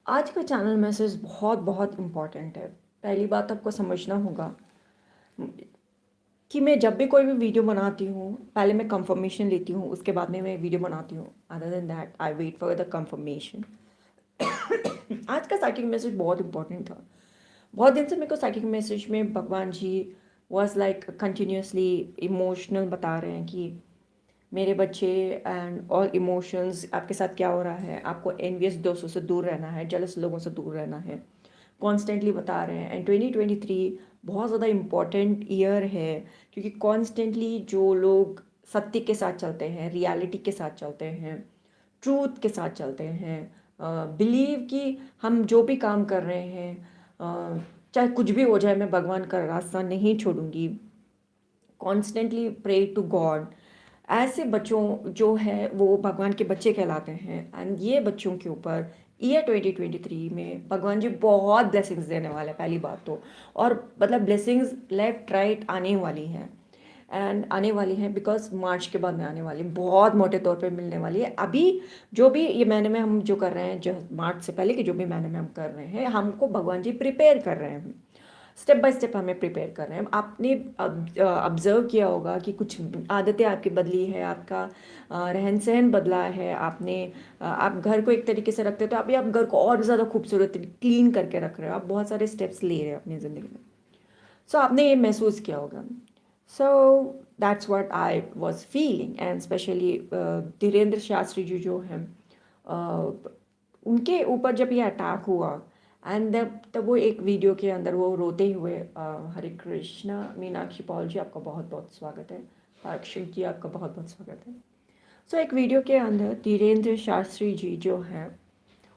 आज का channel message बहुत बहुत इम्पॉर्टेंट है। पहली बात आपको समझना होगा कि मैं जब भी कोई भी वीडियो बनाती हूँ, पहले मैं कंफर्मेशन लेती हूँ, उसके बाद में मैं वीडियो बनाती हूँ। Other than that I wait for the confirmation. आज का साइकिक मैसेज बहुत इंपॉर्टेंट था। बहुत दिन से मेरे को साइकिक मैसेज में भगवान जी वॉज लाइक कंटिन्यूसली इमोशनल बता रहे हैं कि मेरे बच्चे एंड ऑल इमोशंस आपके साथ क्या हो रहा है, आपको एनवियस दोस्तों से दूर रहना है, जेलस लोगों से दूर रहना है, कॉन्स्टेंटली बता रहे हैं। एंड 2023 बहुत ज़्यादा इम्पॉर्टेंट ईयर है, क्योंकि कॉन्स्टेंटली जो लोग सत्य के साथ चलते हैं, रियलिटी के साथ चलते हैं, ट्रूथ के साथ चलते हैं, बिलीव कि हम जो भी काम कर रहे हैं, चाहे कुछ भी हो जाए, मैं भगवान का रास्ता नहीं छोड़ूंगी, कॉन्स्टेंटली प्रे टू गॉड, ऐसे बच्चों जो है वो भगवान के बच्चे कहलाते हैं। एंड ये बच्चों के ऊपर ईयर 2023 में भगवान जी बहुत ब्लेसिंग्स देने वाले हैं, पहली बात तो। और मतलब ब्लेसिंग्स लेफ्ट राइट आने वाली हैं, एंड आने वाली हैं बिकॉज मार्च के बाद में आने वाली, बहुत मोटे तौर पे मिलने वाली है। अभी जो भी ये महीने में हम जो कर रहे हैं, जो मार्च से पहले के जो भी महीने में हम कर रहे हैं, हमको भगवान जी प्रिपेयर कर रहे हैं, स्टेप बाय स्टेप हमें प्रिपेयर कर रहे हैं। आपने ऑब्जर्व किया होगा कि कुछ आदतें आपकी बदली है, आपका रहन सहन बदला है, आपने आप घर को एक तरीके से रखते हो तो अभी आप घर को और ज़्यादा खूबसूरत क्लीन करके रख रहे हो, आप बहुत सारे स्टेप्स ले रहे हो अपनी ज़िंदगी में। सो आपने ये महसूस किया होगा। So that's what I was feeling. And specially Dhirendra Shastri ji जो हैं, उनके ऊपर जब ये अटैक हुआ, एंड तब वो एक वीडियो के अंदर वो रोते हुए, हरे कृष्णा मीनाक्षी पॉल जी आपका बहुत बहुत स्वागत है, अक्षय जी आपका बहुत बहुत स्वागत है। सो एक वीडियो के अंदर धीरेन्द्र शास्त्री जी जो हैं,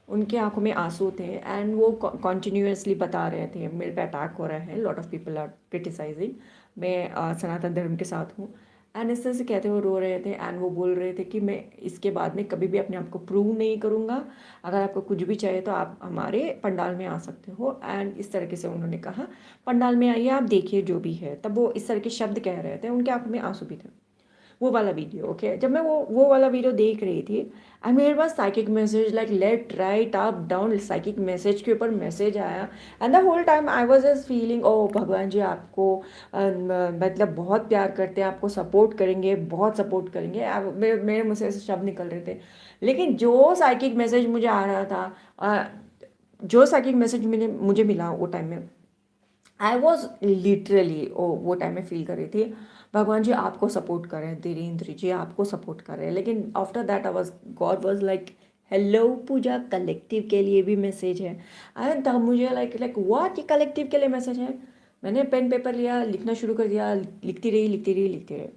उनके आंखों में आंसू थे, एंड वो कॉन्टिन्यूसली बता रहे थे मेरे पे अटैक हो रहा है, lot of people are criticising, मैं सनातन धर्म के साथ हूँ। एंड इस तरह से कहते हुए रो रहे थे, एंड वो बोल रहे थे कि मैं इसके बाद में कभी भी अपने आप को प्रूव नहीं करूँगा, अगर आपको कुछ भी चाहिए तो आप हमारे पंडाल में आ सकते हो। एंड इस तरीके से उन्होंने कहा, पंडाल में आइए, आप देखिए जो भी है। तब वो इस तरह के शब्द कह रहे थे, उनके आंखों में आंसू भी थे। वो वाला वीडियो, ओके। जब मैं वो वाला वीडियो देख रही थी, एंड मेरे पास psychic message like left right up down psychic message के ऊपर मैसेज आया। And the whole time I was just feeling, oh भगवान जी आपको मतलब बहुत प्यार करते हैं, आपको सपोर्ट करेंगे, बहुत सपोर्ट करेंगे। मेरे मुँह से ऐसे शब्द निकल रहे थे। लेकिन जो साइकिक मैसेज मुझे आ रहा था, जो साइकिक मैसेज मुझे मिला वो टाइम में, आई वॉज लिटरली, ओ वो टाइम में फील कर रही थी, भगवान जी आपको सपोर्ट कर रहे हैं, धीरेन्द्र जी आपको सपोर्ट कर रहे हैं। लेकिन after that I was, god was like, hello Puja, collective के लिए भी मैसेज है। एंड तब मुझे लाइक व्हाट, ये कलेक्टिव के लिए मैसेज है। मैंने पेन पेपर लिया, लिखना शुरू कर दिया, लिखती रही लिखती रही लिखती रही।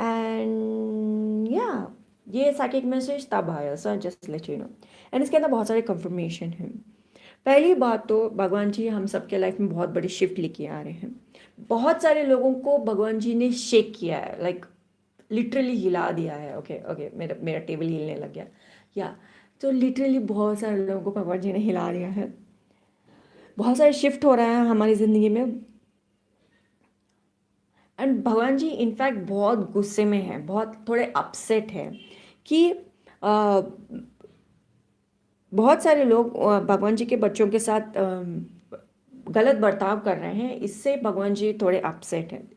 एंड या ये साइकिक मैसेज तब आया, sir just let you know. And इसके अंदर बहुत सारे कंफर्मेशन हैं। पहली बात तो भगवान जी हम सबके लाइफ में बहुत बड़ी शिफ्ट लेके आ रहे हैं। बहुत सारे लोगों को भगवान जी ने शेक किया है, लाइक लिटरली हिला दिया है। ओके ओके, मेरा मेरा टेबल हिलने लग गया। या तो लिटरली बहुत सारे लोगों को भगवान जी ने हिला दिया है। बहुत सारे शिफ्ट हो रहा है हमारी ज़िंदगी में। एंड भगवान जी इनफैक्ट बहुत गुस्से में हैं, बहुत थोड़े अपसेट हैं कि बहुत सारे लोग भगवान जी के बच्चों के साथ गलत बर्ताव कर रहे हैं। इससे भगवान जी थोड़े अपसेट हैं,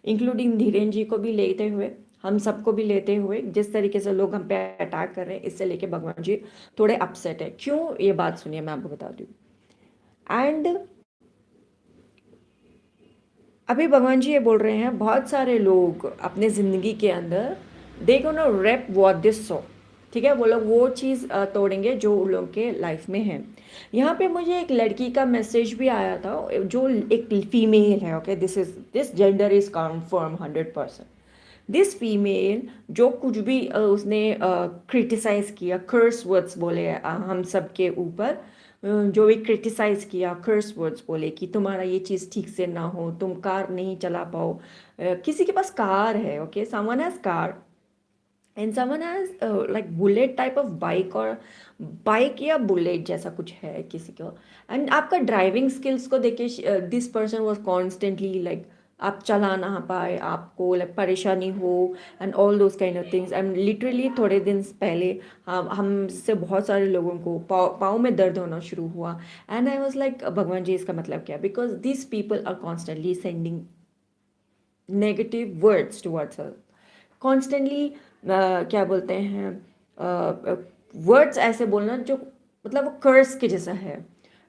इंक्लूडिंग धीरेन जी को भी लेते हुए, हम सबको भी लेते हुए। जिस तरीके से लोग हम पे अटैक कर रहे हैं, इससे लेके भगवान जी थोड़े अपसेट है। क्यों, ये बात सुनिए, मैं आपको बता दूँ। एंड अभी भगवान जी ये बोल रहे हैं, बहुत सारे लोग अपने ज़िंदगी के अंदर they gonna reap what they sow, ठीक है, वो लोग वो चीज़ तोड़ेंगे जो उन लोगों के लाइफ में है। यहाँ पे मुझे एक लड़की का मैसेज भी आया था, जो एक फीमेल है। Okay, this gender is confirm 100%। This female जो कुछ भी उसने क्रिटिसाइज किया, कर्स वर्ड्स बोले हम सब के ऊपर, जो भी क्रिटिसाइज किया, कर्स वर्ड्स बोले कि तुम्हारा ये चीज़ ठीक से ना हो, तुम कार नहीं चला पाओ। किसी के पास कार है, okay, someone has car and someone has like bullet type of bike, और बाइक या बुलेट जैसा कुछ है किसी को। एंड आपका ड्राइविंग स्किल्स को देखे, this person was constantly like आप चला ना पाए, आपको लाइक परेशानी हो and all those kind of things. And literally थोड़े दिन पहले हमसे बहुत सारे लोगों को पाँव में दर्द होना शुरू हुआ। एंड आई वॉज लाइक भगवान जी इसका मतलब क्या? Because this people are constantly sending negative words towards us, constantly क्या बोलते हैं, वर्ड्स ऐसे बोलना जो मतलब वो कर्स के जैसा है,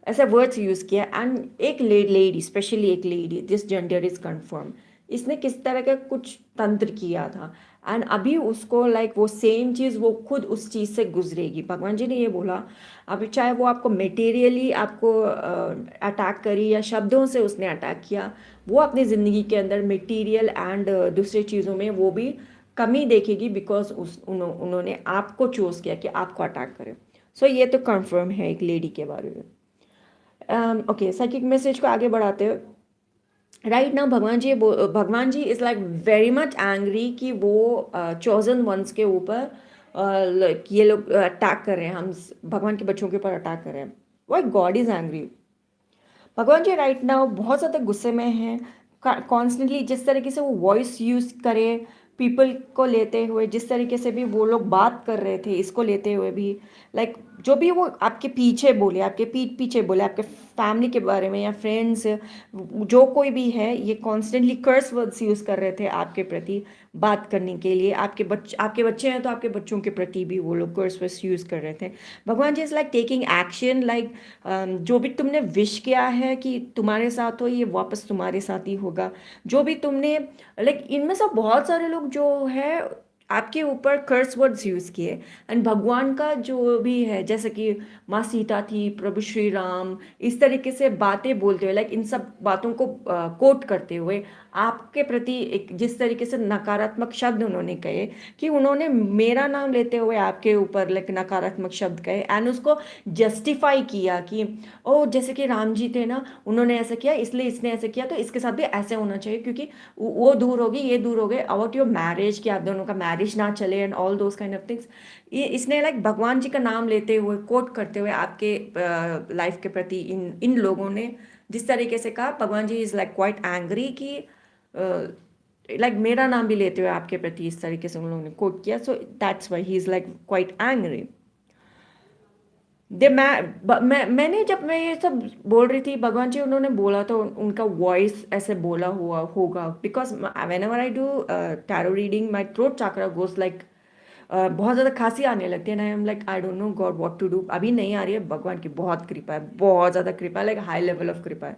ऐसा वर्ड्स यूज़ किया। एंड एक लेडी, स्पेशली एक lady, this gender is confirm, इसने किस तरह का कुछ तंत्र किया था। एंड अभी उसको लाइक वो सेम चीज़ वो खुद उस चीज़ से गुजरेगी। भगवान जी ने ये बोला, अभी चाहे वो आपको मटेरियली आपको अटैक करी या शब्दों से उसने अटैक किया, वो अपनी ज़िंदगी के अंदर मटेरियल एंड दूसरे चीज़ों में वो भी कमी देखेगी, बिकॉज उन्होंने आपको चूज़ किया कि आपको अटैक करें। सो ये तो कंफर्म है एक लेडी के बारे में। ओके, साइकिक मैसेज को आगे बढ़ाते हुए, राइट नाउ भगवान जी is like very much angry कि वो चोजन वंस के ऊपर ये लोग अटैक कर रहे हैं, हम भगवान के बच्चों के ऊपर अटैक कर रहे हैं। Y God is angry? भगवान जी राइट नाउ बहुत ज़्यादा गुस्से में हैं। कॉन्स्टेंटली जिस तरीके से वो वॉइस यूज़ करे पीपल को लेते हुए, जिस तरीके से भी वो लोग बात कर रहे थे इसको लेते हुए भी, लाइक जो भी वो आपके पीछे बोले, आपके पीठ पीछे बोले, आपके फैमिली के बारे में या फ्रेंड्स, जो कोई भी है, ये कॉन्स्टेंटली कर्स वर्ड्स यूज़ कर रहे थे आपके प्रति बात करने के लिए। आपके बच्चे हैं तो आपके बच्चों के प्रति भी वो लोग कर्स वर्ड्स यूज़ कर रहे थे। भगवान जी is like taking action, like जो भी तुमने विश किया है कि तुम्हारे साथ हो, ये वापस तुम्हारे साथ ही होगा। जो भी तुमने लाइक इनमें से बहुत सारे लोग जो है आपके ऊपर कर्स वर्ड्स यूज़ किए। एंड भगवान का जो भी है, जैसे कि माँ सीता थी, प्रभु श्री राम, इस तरीके से बातें बोलते हुए, लाइक इन सब बातों को कोट करते हुए आपके प्रति एक जिस तरीके से नकारात्मक शब्द उन्होंने कहे, कि उन्होंने मेरा नाम लेते हुए आपके ऊपर लाइक नकारात्मक शब्द कहे एंड उसको जस्टिफाई किया कि ओ जैसे कि राम जी थे ना, उन्होंने ऐसा किया इसलिए इसने ऐसे किया, तो इसके साथ भी ऐसे होना चाहिए, क्योंकि वो दूर होगी, ये दूर हो गए, अबाउट योर मैरिज, कि आप दोनों का मैरिज ना चले and all those kind of things. ये इसने लाइक भगवान जी का नाम लेते हुए कोट करते हुए आपके लाइफ के प्रति इन इन लोगों ने जिस तरीके से कहा, भगवान जी इज़ लाइक क्वाइट एंग्री कि लाइक मेरा नाम भी लेते हुए आपके प्रति इस तरीके से उन लोगों ने कोट किया। So that's why he is like quite angry. मैंने जब मैं ये सब बोल रही थी, भगवान जी उन्होंने बोला तो उनका वॉइस ऐसे बोला हुआ होगा, because whenever I do tarot reading my throat chakra goes like बहुत ज़्यादा खांसी आने लगती है ना, I am like I don't know god what to do. अभी नहीं आ रही है, भगवान की बहुत कृपा है, बहुत ज़्यादा कृपा है, लाइक हाई लेवल ऑफ कृपा है।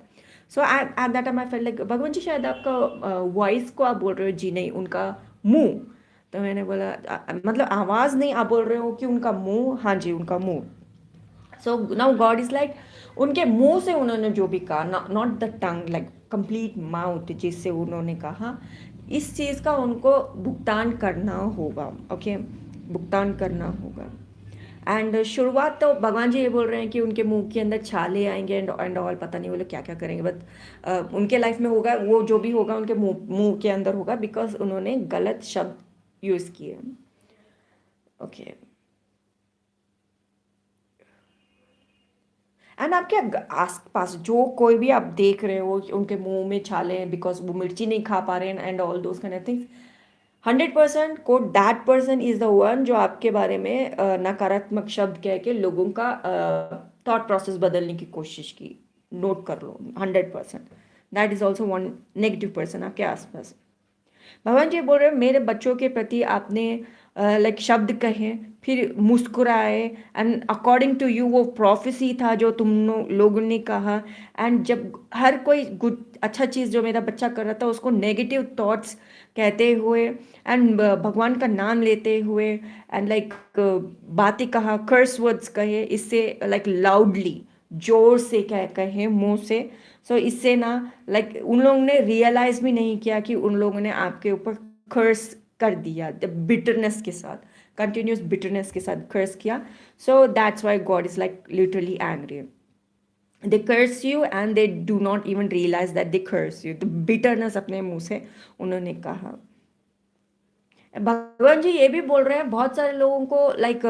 So at that time I felt like भगवान जी शायद आपका वॉइस को आप बोल रहे हो, जी नहीं उनका मुंह। तो मैंने बोला मतलब आवाज़ नहीं आप बोल रहे हो कि उनका मुंह? हाँ जी उनका मुंह। So now god is like उनके मुंह से उन्होंने जो भी कहा, not the tongue, like complete mouth जिससे उन्होंने कहा, इस चीज़ का उनको भुगतान करना होगा। ओके, भुगतान करना होगा। एंड शुरुआत तो भगवान जी ये बोल रहे हैं कि उनके मुंह के अंदर छाले आएंगे एंड ऑल, पता नहीं वो लोग क्या क्या करेंगे, बट उनके लाइफ में होगा वो जो भी होगा उनके मुंह के अंदर होगा, बिकॉज उन्होंने गलत शब्द यूज़ किए। ओके, एंड आपके आस पास जो कोई भी आप देख रहे हो कि उनके मुंह में छाले हैं बिकॉज वो मिर्ची नहीं खा पा रहे हैं and all those kind of things, 100% को that person is the one जो आपके बारे में नकारात्मक शब्द कह के लोगों का थॉट प्रोसेस बदलने की कोशिश की। नोट कर लो, 100% that is also one negative person आपके आसपास। भगवान जी बोल रहे हैं मेरे बच्चों के प्रति आपने लाइक शब्द कहे, फिर मुस्कुराए, एंड अकॉर्डिंग टू यू वो प्रोफेसी था जो तुम लोगों ने कहा। एंड जब हर कोई गुड अच्छा चीज़ जो मेरा बच्चा कर रहा था उसको नेगेटिव थॉट्स कहते हुए एंड भगवान का नाम लेते हुए एंड लाइक बातें कहा, कर्स वर्ड्स कहे, इससे लाइक लाउडली जोर से कहे मुंह से। सो इससे ना लाइक उन लोगों ने रियलाइज भी नहीं किया कि उन लोगों ने आपके ऊपर कर्स कर दिया, बिटरनेस के साथ, कंटिन्यूस बिटरनेस के साथ कर्स किया। So that's why god is like literally angry. They curse you and they do not even realise that they curse you, तो बिटरनेस अपने मुंह से उन्होंने कहा। भगवान जी ये भी बोल रहे हैं बहुत सारे लोगों को लाइक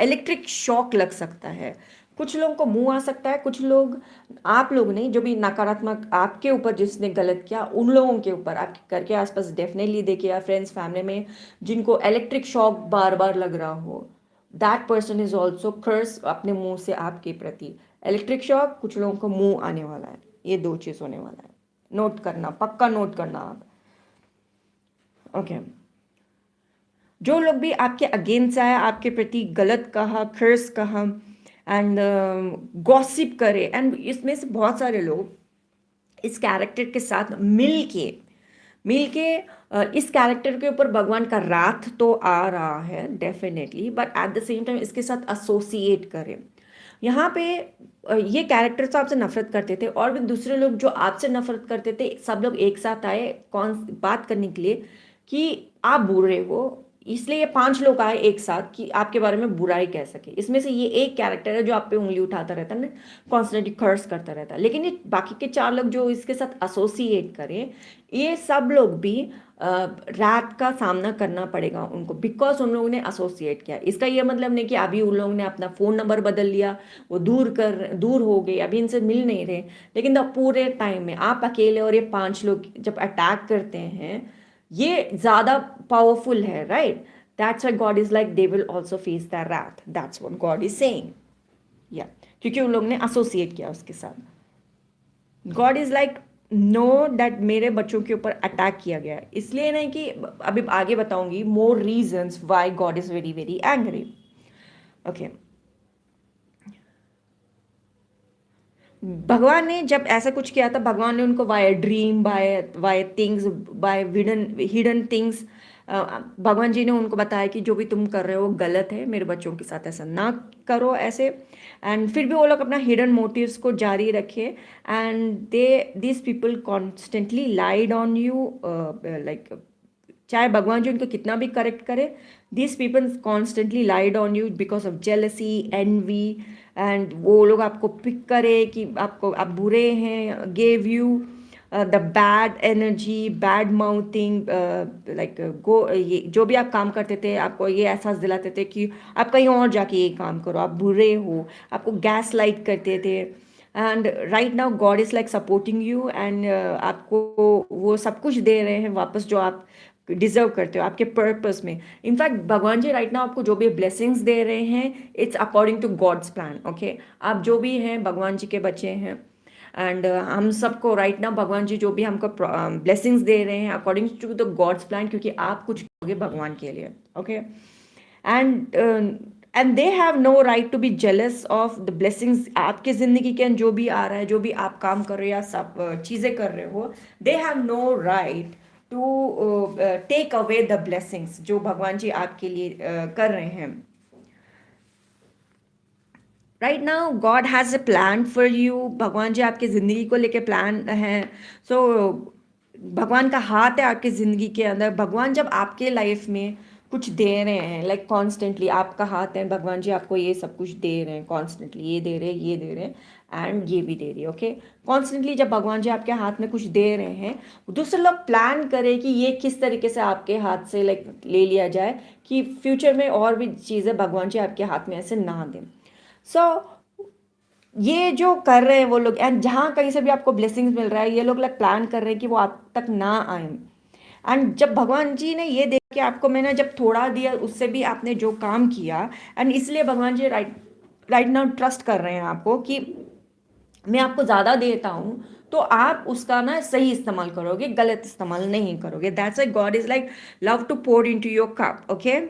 इलेक्ट्रिक शॉक लग सकता है। कुछ लोगों को मुंह आ सकता है, कुछ लोग, आप लोग नहीं, जो भी नकारात्मक आपके ऊपर जिसने गलत किया उन लोगों के ऊपर, आपके घर के आसपास डेफिनेटली देखिए, या फ्रेंड्स फैमिली में जिनको इलेक्ट्रिक शॉक बार बार लग रहा हो, दैट पर्सन इज ऑल्सो कर्स अपने मुंह से आपके प्रति। इलेक्ट्रिक शॉक, कुछ लोगों को मुंह आने वाला है, ये दो चीज़ होने वाला है, नोट करना, पक्का नोट करना आप। ओके जो लोग भी आपके अगेंस्ट आया, आपके प्रति गलत कहा, कर्स कहा एंड गॉसिप करे, एंड इसमें से बहुत सारे लोग इस कैरेक्टर के साथ मिल के इस कैरेक्टर के ऊपर भगवान का रात तो आ रहा है definitely, but at the same time इसके साथ एसोसिएट करें। यहाँ पे ये कैरेक्टर तो आपसे नफरत करते थे, और भी दूसरे लोग जो आपसे नफरत करते थे, सब लोग एक साथ आए कौन बात करने के लिए कि आप बुरे हो, इसलिए ये 5 लोग आए एक साथ कि आपके बारे में बुराई कह सके। इसमें से ये एक कैरेक्टर है जो आप पे उंगली उठाता रहता है ना, कॉन्स्टेंटली कर्स करता रहता है, लेकिन ये बाकी के 4 लोग जो इसके साथ एसोसिएट करें, ये सब लोग भी रात का सामना करना पड़ेगा उनको, बिकॉज उन लोगों ने एसोसिएट किया। इसका ये मतलब नहीं कि अभी उन लोगों ने अपना फ़ोन नंबर बदल लिया, वो दूर हो गए, अभी इनसे मिल नहीं रहे, लेकिन द पूरे टाइम में आप अकेले और ये 5 लोग जब अटैक करते हैं, ये ज़्यादा पावरफुल है, right? That's why God is like they will also face the रात, that's what God is saying. या क्योंकि उन लोगों ने एसोसिएट किया उसके साथ। God is like know that मेरे बच्चों के ऊपर अटैक किया गया है, इसलिए नहीं कि अभी आगे बताऊंगी more reasons why God is very very angry. Okay भगवान ने जब ऐसा कुछ किया था, भगवान ने उनको by dream, by things, by hidden things, भगवान जी ने उनको बताया कि जो भी तुम कर रहे हो वो गलत है, मेरे बच्चों के साथ ऐसा ना करो ऐसे। एंड फिर भी वो लोग अपना हिडन मोटिव्स को जारी रखे, and this people constantly lied on you, like चाहे भगवान जी उनको कितना भी करेक्ट करे, this people constantly lied on you because of jealousy, envy, and वो लोग आपको पिक करे कि आप बुरे हैं, gave you the bad energy, bad mouthing, like go, ये जो भी आप काम करते थे आपको ये एहसास दिलाते थे कि आप कहीं और जाके ये काम करो, आप बुरे हो, आपको गैस लाइट करते थे। And right now God is like supporting you, and आपको वो सब कुछ दे रहे हैं वापस जो आप डिजर्व करते हो आपके पर्पस में। इनफैक्ट भगवान जी राइट नाउ आपको जो भी ब्लेसिंग्स दे रहे हैं, it's according to god's plan. Okay आप जो भी हैं भगवान जी के बच्चे हैं, एंड हम सबको राइट नाउ भगवान जी जो भी हमको ब्लेसिंग्स दे रहे हैं according to the god's plan, क्योंकि आप कुछ करोगे भगवान के लिए। Okay and they have no right to be jealous of the blessings आपके ज़िंदगी के, जो भी आ रहा है, जो भी आप काम कर रहे हो या सब चीज़ें कर रहे हो, they have no right to take away the blessings जो भगवान जी आपके लिए कर रहे हैं। Right now god has a plan for you, भगवान जी आपकी ज़िंदगी को लेके प्लान है। सो भगवान का हाथ है आपकी ज़िंदगी के अंदर। भगवान जब आपके लाइफ में कुछ दे रहे हैं, लाइक कॉन्स्टेंटली आपका हाथ है, भगवान जी आपको ये सब कुछ दे रहे हैं कॉन्स्टेंटली, ये दे रहे हैं, ये दे रहे हैं, एंड ये भी दे रही है। ओके कॉन्स्टेंटली जब भगवान जी आपके हाथ में कुछ दे रहे हैं, दूसरे लोग प्लान करें कि ये किस तरीके से आपके हाथ से लाइक ले लिया जाए कि फ्यूचर में और भी चीज़ें भगवान जी आपके हाथ में ऐसे ना दें। सो ये जो कर रहे हैं वो लोग, एंड जहाँ कहीं से भी आपको ब्लेसिंग्स मिल रहा है, ये लोग लाइक प्लान कर रहे हैं कि वो आप तक ना आए। एंड जब भगवान जी ने ये देख के आपको, मैंने जब थोड़ा दिया उससे भी आपने जो काम किया, एंड इसलिए भगवान जी राइट नाउ ट्रस्ट कर रहे हैं आपको कि मैं आपको ज़्यादा देता हूँ, तो आप उसका ना सही इस्तेमाल करोगे, गलत इस्तेमाल नहीं करोगे। That's why God is like love to pour into your cup. Okay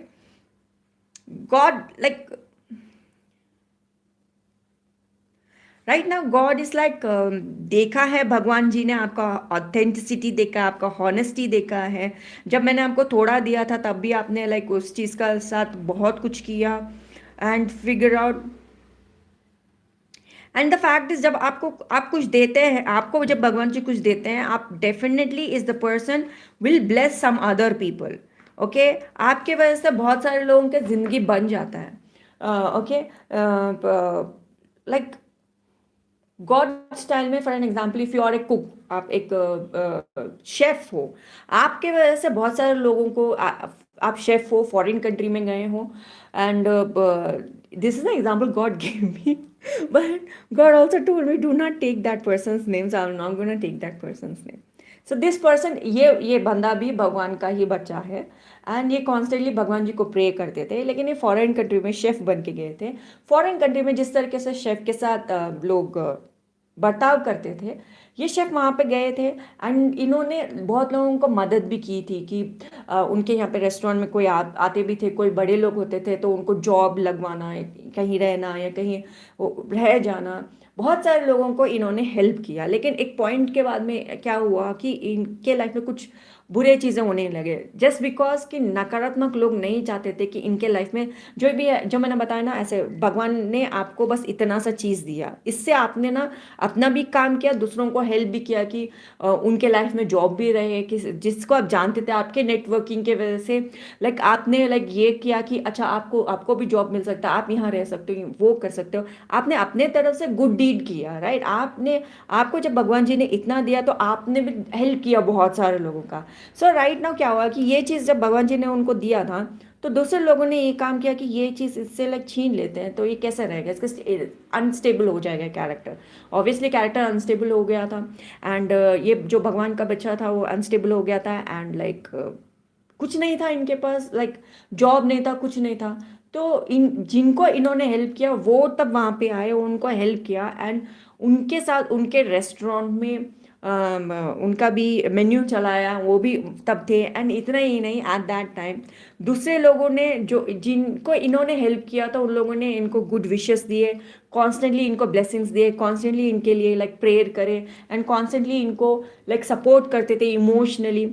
god like right now god is like देखा है भगवान जी ने आपका ऑथेंटिसिटी देखा, आपका हॉनेस्टी देखा है। जब मैंने आपको थोड़ा दिया था तब भी आपने लाइक उस चीज़ का साथ बहुत कुछ किया, and figure out, and the fact is जब आपको आप कुछ देते हैं, आपको जब भगवान जी कुछ देते हैं, आप definitely is the person will bless some other people. Okay आपके वजह से बहुत सारे लोगों के ज़िंदगी बन जाता है। ओके लाइक गॉड स्टाइल में, for an example if you are a cook, आप एक शेफ हो, आपके वजह से बहुत सारे लोगों को आप शेफ हो, फॉरेन कंट्री में गए हो, and this is the example god gave me, but god also told me do not take that person's names, I am not gonna take that person's name. So this person, ये बंदा भी भगवान का ही बच्चा है, एंड ये constantly भगवान जी को प्रे करते थे, लेकिन ये फॉरेन कंट्री में शेफ बन के गए थे. फॉरेन कंट्री में जिस तरीके से शेफ के साथ लोग बर्ताव करते थे, ये शेफ वहाँ पे गए थे, एंड इन्होंने बहुत लोगों को मदद भी की थी कि उनके यहाँ पे रेस्टोरेंट में कोई आते भी थे, कोई बड़े लोग होते थे तो उनको जॉब लगवाना, कहीं रहना या कहीं रह जाना, बहुत सारे लोगों को इन्होंने हेल्प किया. लेकिन एक पॉइंट के बाद में क्या हुआ कि इनके लाइफ में कुछ बुरे चीज़ें होने लगे, जस्ट बिकॉज कि नकारात्मक लोग नहीं चाहते थे कि इनके लाइफ में जो भी है, जो मैंने बताया ना, ऐसे भगवान ने आपको बस इतना सा चीज़ दिया, इससे आपने ना अपना भी काम किया, दूसरों को हेल्प भी किया कि उनके लाइफ में जॉब भी रहे, कि जिसको आप जानते थे आपके नेटवर्किंग के वजह से, लाइक आपने लाइक ये किया कि अच्छा आपको आपको भी जॉब मिल सकता है, आप यहाँ रह सकते हो, वो कर सकते हो, आपने अपने तरफ से गुड डीड किया, राइट. आपको जब भगवान जी ने इतना दिया तो आपने भी हेल्प किया बहुत सारे लोगों का. सो राइट नाउ क्या हुआ कि ये चीज़ जब भगवान जी ने उनको दिया था, तो दूसरे लोगों ने ये काम किया कि ये चीज़ इससे लाइक छीन लेते हैं, तो ये कैसे रहेगा, इसका अनस्टेबल हो जाएगा कैरेक्टर. ऑब्वियसली कैरेक्टर अनस्टेबल हो गया था, एंड ये जो भगवान का बच्चा था वो अनस्टेबल हो गया था, एंड लाइक कुछ नहीं था इनके पास, लाइक जॉब नहीं था, कुछ नहीं था. तो इन जिनको इन्होंने हेल्प किया वो तब वहाँ पे आए, उनको हेल्प किया, एंड उनके साथ उनके रेस्टोरेंट में उनका भी मेन्यू चलाया, वो भी तब थे. एंड इतना ही नहीं, एट दैट टाइम दूसरे लोगों ने जो जिनको इन्होंने हेल्प किया था उन लोगों ने इनको गुड विशेस दिए, कॉन्स्टेंटली इनको ब्लेसिंग्स दिए, कॉन्स्टेंटली इनके लिए लाइक प्रेयर करे, एंड कॉन्स्टेंटली इनको लाइक सपोर्ट करते थे इमोशनली,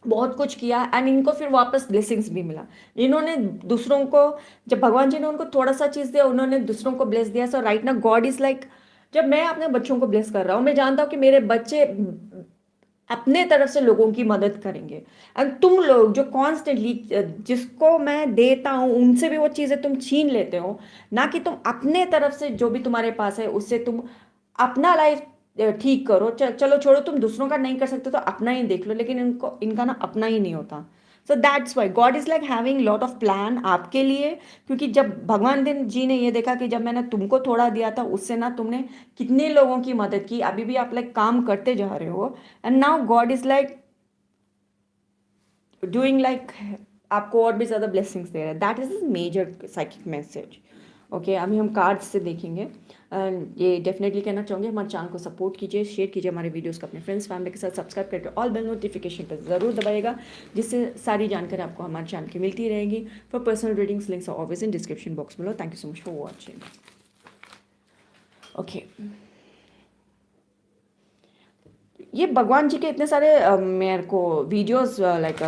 बहुत कुछ किया, एंड इनको फिर वापस ब्लेसिंग्स भी मिला. इन्होंने दूसरों को, जब भगवान जी ने उनको थोड़ा सा चीज़ दिया, उन्होंने दूसरों को ब्लेस दिया. सो राइट ना गॉड इज लाइक, जब मैं अपने बच्चों को ब्लेस कर रहा हूँ, मैं जानता हूँ कि मेरे बच्चे अपने तरफ से लोगों की मदद करेंगे, एंड तुम लोग जो कॉन्स्टेंटली जिसको मैं देता हूँ उनसे भी वो चीज़ें तुम छीन लेते हो, ना कि तुम अपने तरफ से जो भी तुम्हारे पास है उससे तुम अपना लाइफ ठीक करो. चलो छोड़ो, तुम दूसरों का नहीं कर सकते तो अपना ही देख लो, लेकिन इनको इनका ना अपना ही नहीं होता. सो that's why god is like having lot of plan आपके लिए, क्योंकि जब भगवान दिन जी ने ये देखा कि जब मैंने तुमको थोड़ा दिया था उससे ना तुमने कितने लोगों की मदद की, अभी भी आप लाइक काम करते जा रहे हो, and now god is like doing like आपको और भी ज़्यादा ब्लेसिंग्स दे रहा है. That is major psychic message. Okay, अभी हम कार्ड्स से देखेंगे. एंड ये डेफिनेटली कहना चाहूँगी, हमारे चैनल को सपोर्ट कीजिए, शेयर कीजिए हमारे वीडियोस को अपने फ्रेंड्स फैमिली के साथ, सब्सक्राइब करके ऑल बेल नोटिफिकेशन पर ज़रूर दबाएगा, जिससे सारी जानकारी आपको हमारे चैनल की मिलती रहेगी. For personal readings links are always in description box में. Thank you so much for watching. Okay, ये भगवान जी के इतने सारे मेरे को वीडियोस लाइक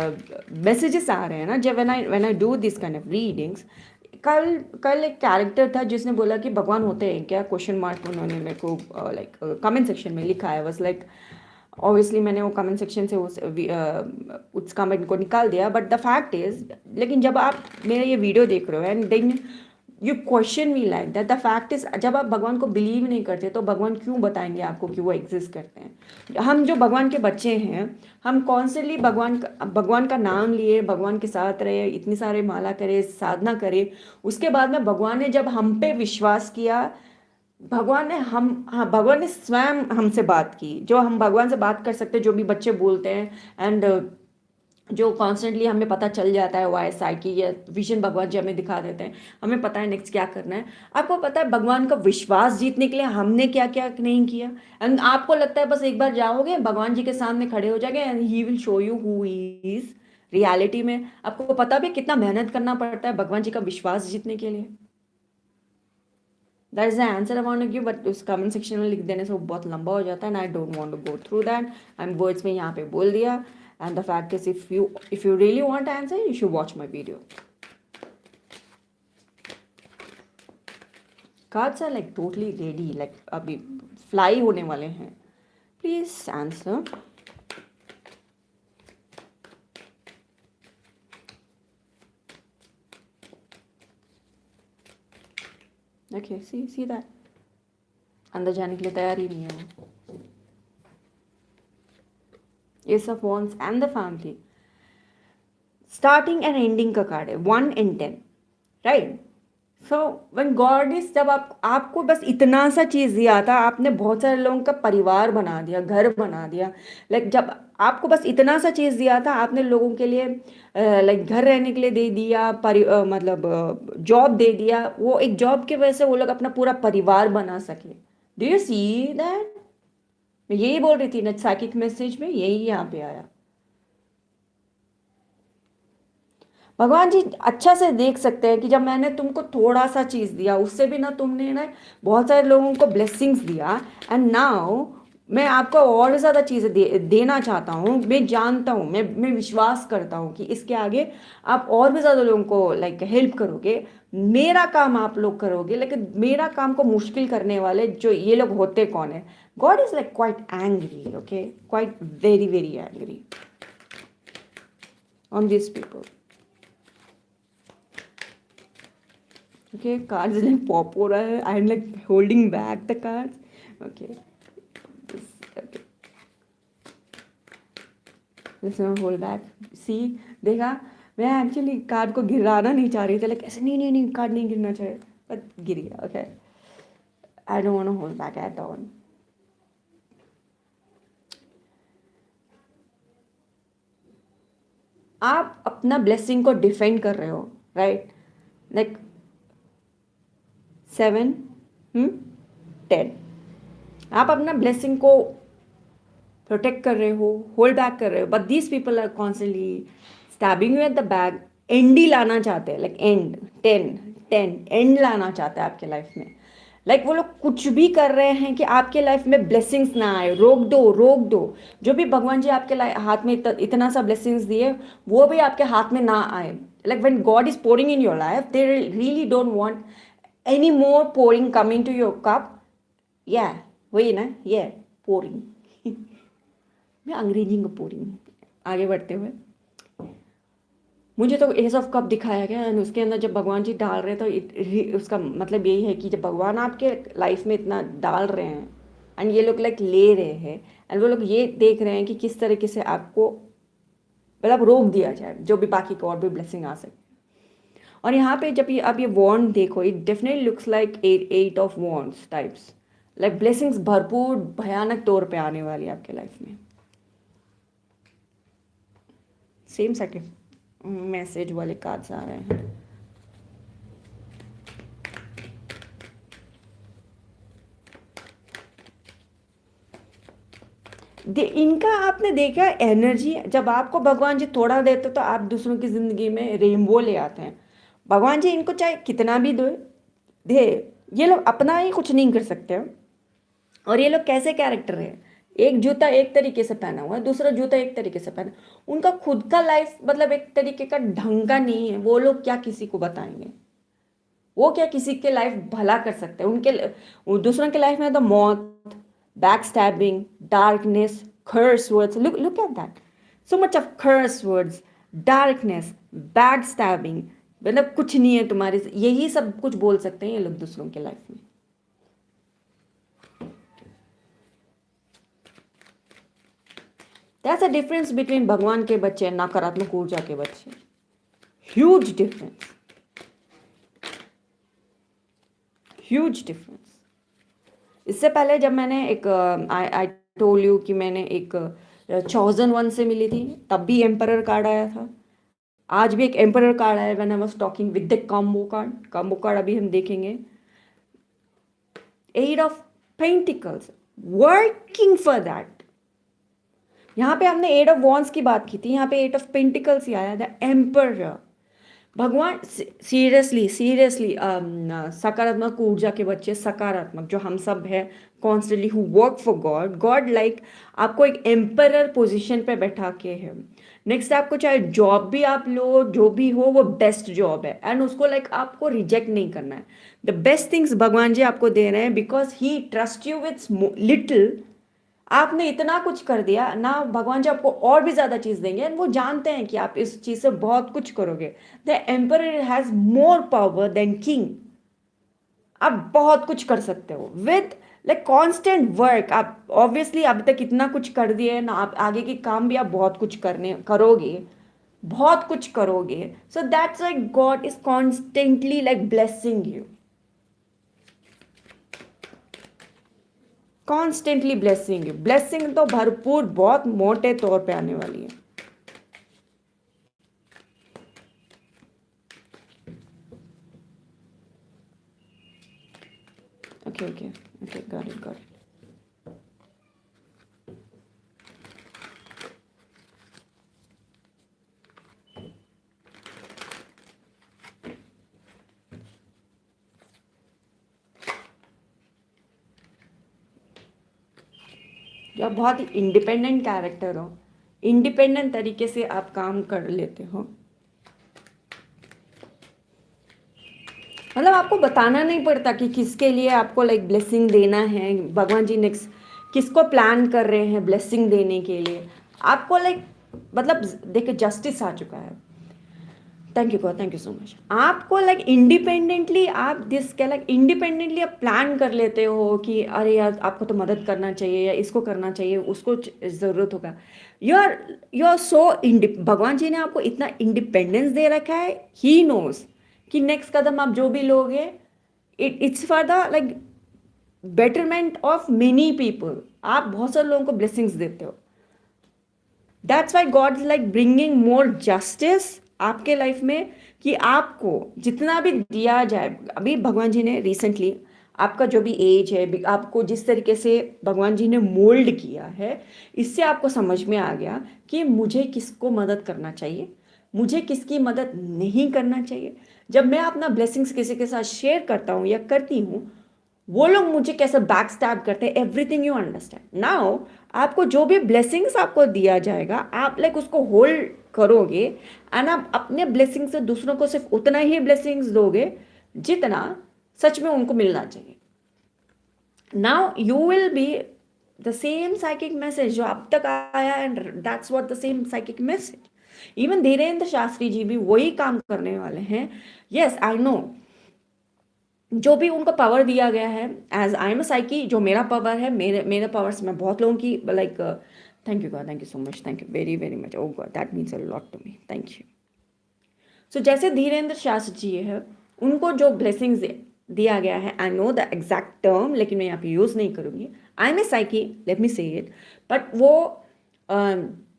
मैसेजेस आ रहे हैं ना, जब when I do this kind of readings. कल कल एक कैरेक्टर था जिसने बोला कि भगवान होते हैं क्या, क्वेश्चन मार्क उन्होंने मेरे को लाइक कमेंट सेक्शन में लिखा है. बस लाइक ऑब्वियसली मैंने वो कमेंट सेक्शन से उस कमेंट को निकाल दिया, बट द फैक्ट इज, लेकिन जब आप मेरा ये वीडियो देख रहे हो and then you question me like that, the fact is, जब आप भगवान को बिलीव नहीं करते तो भगवान क्यों बताएंगे आपको कि वो एग्जिस्ट करते हैं. हम जो भगवान के बच्चे हैं, हम कॉन्स्टेंटली भगवान का नाम लिए, भगवान के साथ रहे, इतनी सारे माला करे, साधना करे, उसके बाद में भगवान ने जब हम पे विश्वास किया, भगवान ने भगवान ने स्वयं हमसे बात की, जो हम भगवान से बात कर सकते हैं, जो भी बच्चे बोलते हैं, एंड जो कॉन्स्टेंटली हमें पता चल जाता है वाई साई की, या विजन भगवान जी हमें दिखा देते हैं, हमें पता है नेक्स्ट क्या करना है. आपको पता है भगवान का विश्वास जीतने के लिए हमने क्या क्या नहीं किया, एंड आपको लगता है बस एक बार जाओगे भगवान जी के सामने खड़े हो जाएंगे and he will show you who he is. Reality में आपको पता भी कितना मेहनत करना पड़ता है भगवान जी का विश्वास जीतने के लिए. That is the answer I want to give, but उस कमेंट सेक्शन में लिख देने से वो बहुत लंबा हो जाता है, and I don't want to go through that. I am words में यहाँ पे बोल दिया. And the fact is, if you really want answer, you should watch my video. Cards are like totally ready, like अभी fly होने वाले हैं. Please answer. Okay, see that. अंदर जाने के लिए तैयार ही नहीं है वो. Ace of Wands and the family. Starting and ending का कार्ड है, 1 and 10, right. So when god is, जब आपको बस इतना सा चीज़ दिया था, आपने बहुत सारे लोगों का परिवार बना दिया, घर बना दिया। लाइक जब आपको बस इतना सा चीज़ दिया था, आपने लोगों के लिए लाइक घर रहने के लिए दे दिया, मतलब जॉब दे दिया। वो एक जॉब की वजह से वो लोग अपना पूरा परिवार बना सके। Do you see that? मैं यही बोल रही थी ना, साइकिक मैसेज में यही यहाँ पे आया। भगवान जी अच्छा से देख सकते हैं कि जब मैंने तुमको थोड़ा सा चीज़ दिया, उससे भी ना तुमने ना बहुत सारे लोगों को ब्लेसिंग्स दिया, एंड नाउ मैं आपको और भी ज़्यादा चीज़ें देना चाहता हूँ। मैं जानता हूँ, मैं विश्वास करता हूँ कि इसके आगे आप और भी ज़्यादा लोगों को लाइक हेल्प करोगे। मेरा काम आप लोग करोगे, लेकिन मेरा काम को मुश्किल करने वाले जो ये लोग होते कौन है? God is like quite angry, okay, quite very very angry on this people. Okay, cards like pop हो रहा है. I'm like holding back the cards. Okay. This, okay. This one hold back. See, देखा, मैं actually card को गिराना नहीं चाह रही थी, लाइक ऐसे नहीं नहीं नहीं, कार्ड नहीं गिरना चाहिए, पर गिर गया। Okay, I don't want to hold back at all. आप अपना ब्लेसिंग को डिफेंड कर रहे हो, राइट? लाइक 7, 10, आप अपना ब्लेसिंग को प्रोटेक्ट कर रहे हो, होल्ड बैक कर रहे हो, but these people are constantly stabbing you at the back. And ही लाना चाहते हैं, लाइक एंड 10 एंड लाना चाहते हैं आपके लाइफ में। लाइक वो लोग कुछ भी कर रहे हैं कि आपके लाइफ में ब्लेसिंग्स ना आए। रोक दो, रोक दो। जो भी भगवान जी आपके हाथ में इतना सा ब्लेसिंग्स दिए, वो भी आपके हाथ में ना आए। Like when god is pouring in your life, they really don't want any more pouring coming to your cup. या वही ना, ये पोरिंग मैं अंग्रेजी में पोरिंग। आगे बढ़ते हुए मुझे तो एस ऑफ कप दिखाया गया, एंड उसके अंदर जब भगवान जी डाल रहे तो उसका मतलब यही है कि जब भगवान आपके लाइफ में इतना डाल रहे हैं, एंड ये लोग लाइक ले रहे हैं, एंड वो लोग ये देख रहे हैं कि किस तरीके से आपको मतलब रोक दिया जाए, जो भी बाकी को और भी ब्लेसिंग आ सके। और यहाँ पे जब ये आप ये वॉन्ड देखो, it definitely looks like 8 of wands types. Like blessings भरपूर भयानक तौर पे आने वाली है आपके लाइफ में। सेम सेकंड मैसेज वाले कार्ड्स आ रहे हैं। इनका आपने देखा एनर्जी, जब आपको भगवान जी थोड़ा देते तो आप दूसरों की जिंदगी में रेनबो ले आते हैं। भगवान जी इनको चाहे कितना भी दे, ये लोग अपना ही कुछ नहीं कर सकते। और ये लोग कैसे कैरेक्टर है? एक जूता एक तरीके से पहना हुआ है, दूसरा जूता एक तरीके से पहना। उनका खुद का लाइफ मतलब एक तरीके का ढंग का नहीं है। वो लोग क्या किसी को बताएंगे? वो क्या किसी के लाइफ भला कर सकते हैं? दूसरों के लाइफ में तो मौत, back stabbing, darkness, curse words. Look at that, so much of curse words, darkness, back stabbing. मतलब कुछ नहीं है तुम्हारे, यही सब कुछ बोल सकते हैं ये लोग दूसरों के लाइफ में। That's a difference between भगवान के बच्चे और नकारात्मक ऊर्जा के बच्चे। Huge difference, huge difference. इससे पहले जब मैंने एक आई टोल यू कि मैंने एक चॉजन वन से मिली थी, तब भी एम्परर कार्ड आया था। आज भी एक एम्परर कार्ड आया when I was talking with the combo card. Combo card अभी हम देखेंगे। 8 of pentacles, working for that. यहाँ पे हमने 8 ऑफ वॉन्ड्स की बात की थी, यहाँ पे 8 ऑफ पेंटिकल्स ही आया, द एम्परर। भगवान सीरियसली सीरियसली सकारात्मक ऊर्जा के बच्चे, सकारात्मक जो हम सब है, constantly who work for God. God like आपको एक एम्परर पोजीशन पे बैठा के है। नेक्स्ट आपको चाहे जॉब भी आप लो, जो भी हो वो बेस्ट जॉब है, एंड उसको लाइक आपको रिजेक्ट नहीं करना है। द बेस्ट थिंग्स भगवान जी आपको दे रहे हैं because he trust you with little. आपने इतना कुछ कर दिया ना, भगवान जी आपको और भी ज्यादा चीज देंगे, एंड वो जानते हैं कि आप इस चीज से बहुत कुछ करोगे। The emperor has more power than king. आप बहुत कुछ कर सकते हो विद लाइक कांस्टेंट वर्क। आप ऑब्वियसली अभी तक इतना कुछ कर दिए ना, आप आगे के काम भी आप बहुत कुछ करोगे। बहुत कुछ करोगे. So that's like God is constantly like blessing you, constantly blessing you. Blessing तो भरपूर बहुत मोटे तौर पे आने वाली है. Okay okay okay, got it got it. जब बहुत ही इंडिपेंडेंट कैरेक्टर हो, इंडिपेंडेंट तरीके से आप काम कर लेते हो, मतलब आपको बताना नहीं पड़ता कि किसके लिए आपको लाइक ब्लेसिंग देना है. भगवान जी नेक्स्ट किसको प्लान कर रहे हैं ब्लेसिंग देने के लिए, आपको लाइक मतलब देखिए जस्टिस आ चुका है. Thank you God, thank you so much. आपको लाइक इंडिपेंडेंटली आप दिस क्या लाइक इंडिपेंडेंटली आप प्लान कर लेते हो कि अरे यार आपको तो मदद करना चाहिए या इसको करना चाहिए, उसको ज़रूरत होगा. यू आर सो भगवान जी ने आपको इतना इंडिपेंडेंस दे रखा है. ही नोज कि नेक्स्ट कदम आप जो भी लोगे it's for the like betterment of many people. आप बहुत सारे लोगों को ब्लेसिंग्स देते हो. That's why god is like bringing more justice आपके लाइफ में कि आपको जितना भी दिया जाए. अभी भगवान जी ने रिसेंटली आपका जो भी एज है, आपको जिस तरीके से भगवान जी ने मोल्ड किया है, इससे आपको समझ में आ गया कि मुझे किसको मदद करना चाहिए, मुझे किसकी मदद नहीं करना चाहिए. जब मैं अपना ब्लेसिंग्स किसी के साथ शेयर करता हूँ या करती हूँ, वो लोग मुझे कैसे बैक स्टैब करते हैं. Everything you understand now. आपको जो भी ब्लेसिंग्स आपको दिया जाएगा, आप लाइक उसको होल्ड करोगे एंड आप अपने ब्लेसिंग से दूसरों को सिर्फ उतना ही ब्लेसिंग्स दोगे जितना सच में उनको मिलना चाहिए. Now you will be the same psychic message जो अब तक आया, and that's what the same psychic message. Even Dhirendra Shastri ji भी वही काम करने वाले हैं. यस आई नो, जो भी उनको पावर दिया गया है as I am a psychic, जो मेरा पावर है, मेरे पावर्स में बहुत लोगों की like thank you God, thank you so much, thank you very very much. Oh God that means a lot to me, thank you. So जैसे धीरेन्द्र शास्त्री जी है, उनको जो ब्लेसिंग्स दिया गया है, I know the exact term लेकिन मैं यहाँ पे यूज़ नहीं करूँगी. I am a psychic, let me say it. But वो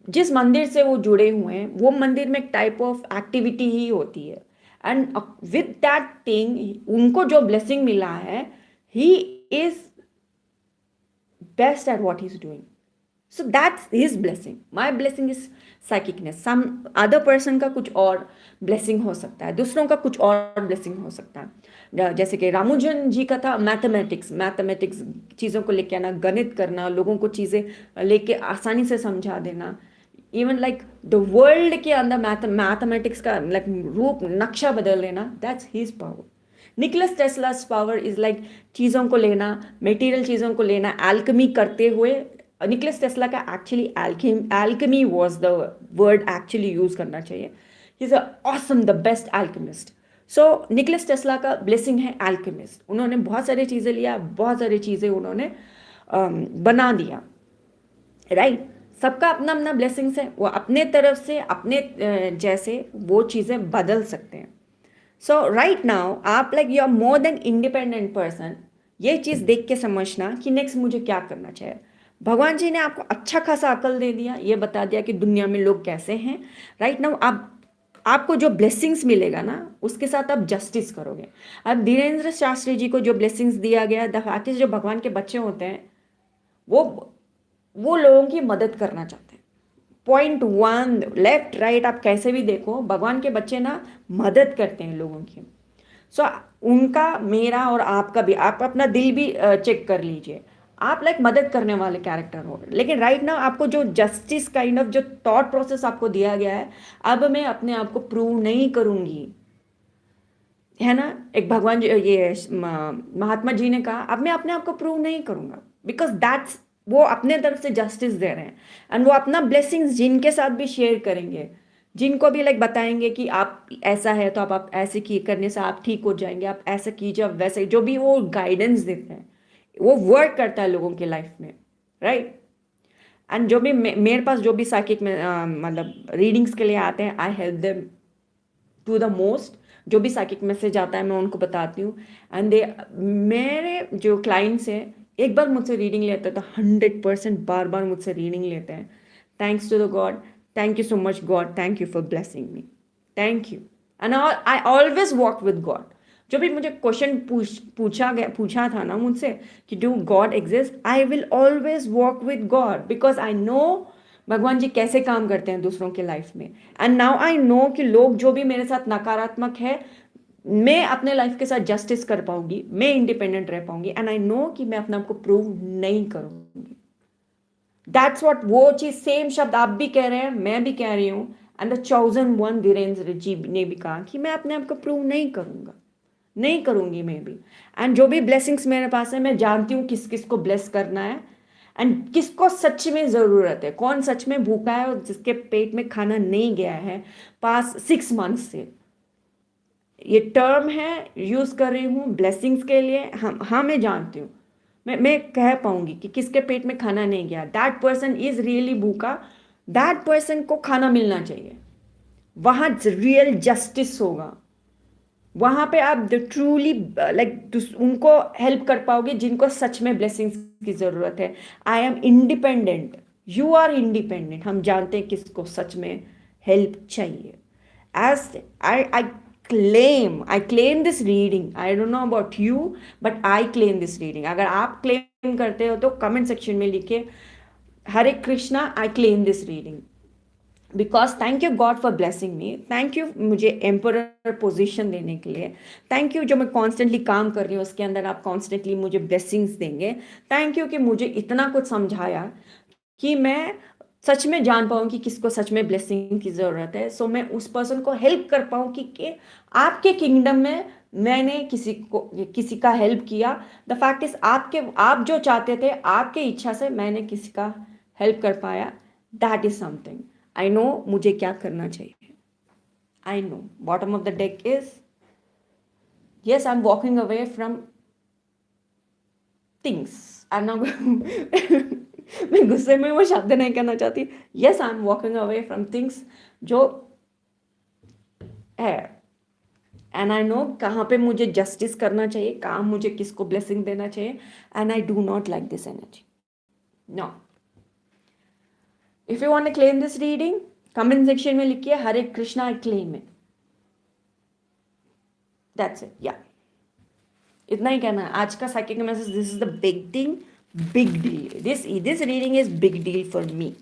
जिस मंदिर से वो जुड़े हुए हैं, वो मंदिर में एक टाइप ऑफ एक्टिविटी ही होती है. एंड विद दैट थिंग उनको जो ब्लेसिंग मिला है, he is best at what he is doing. So that's his blessing. My blessing is psychicness. Some other person का कुछ और ब्लेसिंग हो सकता है, दूसरों का कुछ और ब्लेसिंग हो सकता है. जैसे कि रामुजन जी का था मैथमेटिक्स चीज़ों को लेके आना, गणित करना, लोगों को चीज़ें लेके आसानी से समझा देना. इवन लाइक द वर्ल्ड के अंदर मैथमेटिक्स का लाइक रूप नक्शा बदल लेना, that's his power. Nicholas Tesla's power is like चीज़ों को लेना, मटेरियल चीज़ों को लेना, एल्केमी करते हुए. निकोलस टेस्ला का actually alchemy was the word actually use करना चाहिए. He is a awesome the best alchemist. So Nicholas Tesla का ब्लेसिंग है एल्केमिस्ट. उन्होंने बहुत सारी चीज़ें लिया, बहुत सारी चीज़ें उन्होंने बना दिया. राइट. सबका अपना अपना ब्लेसिंग्स है, वो अपने तरफ से अपने जैसे वो चीज़ें बदल सकते हैं. सो राइट नाउ आप like you are more than independent person. ये चीज़ देख के समझना कि नेक्स्ट मुझे क्या करना चाहिए. भगवान जी ने आपको अच्छा खासा अकल दे दिया, ये बता दिया कि दुनिया में लोग कैसे हैं. राइट नाउ आपको जो ब्लेसिंग्स मिलेगा ना, उसके साथ आप जस्टिस करोगे. अब धीरेन्द्र शास्त्री जी को जो ब्लेसिंग्स दिया गया, द फैक्ट इज जो भगवान के बच्चे होते हैं वो लोगों की मदद करना चाहते हैं. पॉइंट वन, लेफ्ट राइट आप कैसे भी देखो, भगवान के बच्चे ना मदद करते हैं लोगों की. सो उनका, मेरा और आपका भी, आप अपना दिल भी चेक कर लीजिए. आप लाइक मदद करने वाले कैरेक्टर हो. लेकिन राइट नाउ आपको जो जस्टिस काइंड ऑफ जो थॉट प्रोसेस आपको दिया गया है, अब मैं अपने आप को प्रूव नहीं करूँगी, है ना. एक भगवान जी, ये महात्मा जी ने कहा, अब मैं अपने आप को प्रूव नहीं करूँगा, बिकॉज दैट्स वो अपने तरफ से जस्टिस दे रहे हैं. एंड वो अपना ब्लेसिंग्स जिनके साथ भी शेयर करेंगे, जिनको भी लाइक बताएंगे कि आप ऐसा है तो आप ऐसे की करने से आप ठीक हो जाएंगे, आप ऐसा कीजिए, आप वैसे, जो भी वो गाइडेंस देते हैं, वो वर्क करता है लोगों की लाइफ में. राइट. एंड जो भी मेरे पास जो भी साइकिक में मतलब रीडिंग्स के लिए आते हैं, I help them to the most. जो भी साइकिक मैसेज आता है मैं उनको बताती हूँ। एंड दे, मेरे जो क्लाइंट्स हैं, एक बार मुझसे रीडिंग लेते हैं तो 100% बार बार मुझसे रीडिंग लेते हैं। Thanks to the god, thank you so much god, thank you for blessing me, thank you. And I always walk with god. जो भी मुझे क्वेश्चन पूछा था ना मुझसे कि do god exist, I will always walk with god because I know भगवान जी कैसे काम करते हैं दूसरों के लाइफ में। एंड नाउ आई नो कि लोग जो भी मेरे साथ नकारात्मक है, मैं अपने लाइफ के साथ जस्टिस कर पाऊंगी, मैं इंडिपेंडेंट रह पाऊंगी। एंड आई नो कि मैं अपने आप को प्रूव नहीं करूंगी। दैट्स वॉट, वो चीज सेम शब्द आप भी कह रहे हैं, मैं भी कह रही हूँ। And the chosen one Dhirendra ji ने भी कहा कि मैं अपने आप को प्रूव नहीं करूंगा, नहीं करूंगी मैं भी। एंड जो भी ब्लेसिंग्स मेरे पास है, मैं जानती हूँ किस किस को ब्लेस करना है एंड किसको सच में ज़रूरत है, कौन सच में भूखा है और जिसके पेट में खाना नहीं गया है पास 6 मंथ से। ये टर्म है, यूज़ कर रही हूँ ब्लेसिंग्स के लिए। हाँ मैं जानती हूँ, मैं कह पाऊंगी कि किसके पेट में खाना नहीं गया, दैट पर्सन इज रियली भूखा, दैट पर्सन को खाना मिलना चाहिए। वहाँ रियल जस्टिस होगा, वहाँ पे आप ट्रूली लाइक उनको हेल्प कर पाओगे जिनको सच में ब्लेसिंग्स की ज़रूरत है। I am independent, you are independent, हम जानते हैं किसको सच में हेल्प चाहिए। As I claim this reading, I don't know about you but I claim this reading. अगर आप क्लेम करते हो तो कमेंट सेक्शन में लिखिए Hare Krishna, I claim this reading because thank you God for blessing me, thank you मुझे emperor position देने के लिए, थैंक यू जो मैं कॉन्स्टेंटली काम कर रही हूँ उसके अंदर आप कॉन्स्टेंटली मुझे ब्लेसिंग्स देंगे, थैंक यू कि मुझे इतना कुछ समझाया कि मैं सच में जान पाऊँ कि किसको सच में ब्लेसिंग की ज़रूरत है। सो मैं उस पर्सन को हेल्प कर पाऊँ कि आपके किंगडम में मैंने किसी का हेल्प किया। द फैक्ट इज आप जो चाहते थे आपके इच्छा से मैंने किसी का हेल्प कर पाया, that is something. I know मुझे क्या करना चाहिए। I know bottom of the deck is yes, I'm walking away from things. I'm not मैं गुस्से में वो शब्द नहीं कहना चाहती। yes, I'm walking away from things जो है। एंड आई नो कहाँ पे मुझे जस्टिस करना चाहिए, कहाँ मुझे किसको ब्लेसिंग देना चाहिए। And I do not like this energy, no. If you want to claim this reading, comment section में लिखिए Hare Krishna, I claim it, that's it. या इतना ही कहना है आज का psychic message. This is the big thing, big deal, this reading is big deal for me.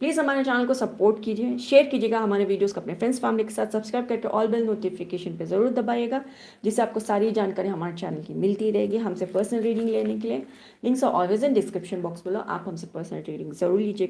Please हमारे चैनल को सपोर्ट कीजिए, शेयर कीजिएगा हमारे वीडियोस को अपने फ्रेंड्स फैमिली के साथ, सब्सक्राइब करके ऑल बेल नोटिफिकेशन पे ज़रूर दबाइएगा जिससे आपको सारी जानकारी हमारे चैनल की मिलती रहेगी। हमसे पर्सनल रीडिंग लेने के लिए links are always in description box below, आप हमसे पर्सनल रीडिंग ज़रूर लीजिएगा।